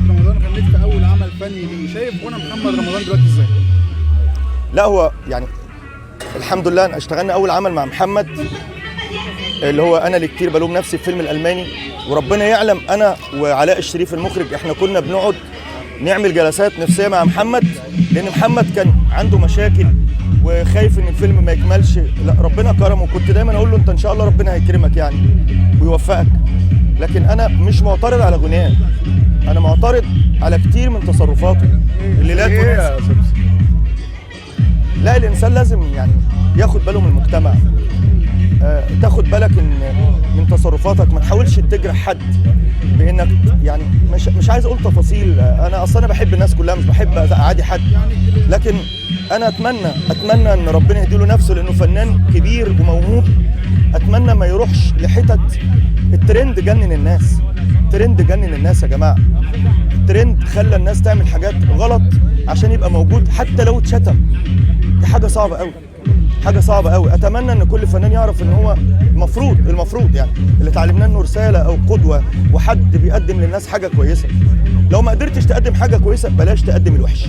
محمد رمضان غنيت في اول عمل فني ليه، شايف غنى محمد رمضان دلوقتي ازاي؟ لا هو يعني الحمد لله أنا اشتغلنا اول عمل مع محمد اللي هو انا اللي كتير بلوم نفسي في فيلم الالماني، وربنا يعلم انا وعلاء الشريف المخرج احنا كنا بنقعد نعمل جلسات نفسيه مع محمد، لان محمد كان عنده مشاكل وخايف ان الفيلم ما يكملش. لا ربنا كرمه، وكنت دايما اقول له انت ان شاء الله ربنا هيكرمك يعني ويوفقك. لكن انا مش معترض على غناه، انا معترض على كتير من تصرفاته اللي لا تناسب. لا الانسان لازم يعني ياخد باله من المجتمع، تاخد بالك من تصرفاتك، ما تحاولش تجرح حد بانك يعني مش عايز اقول تفاصيل. انا اصلا بحب الناس كلها، مش بحب اعادي حد، لكن انا اتمنى ان ربنا يديله نفسه لانه فنان كبير وموهوب. اتمنى ما يروحش لحتت الترند جنن الناس. الترند جنن الناس يا جماعه، الترند خلى الناس تعمل حاجات غلط عشان يبقى موجود حتى لو اتشتم. دي حاجه صعبه قوي، حاجه صعبه قوي. اتمنى ان كل فنان يعرف ان هو المفروض يعني اللي اتعلمناه انه رساله او قدوه وحد بيقدم للناس حاجه كويسه. لو ما قدرتش تقدم حاجه كويسه بلاش تقدم الوحش.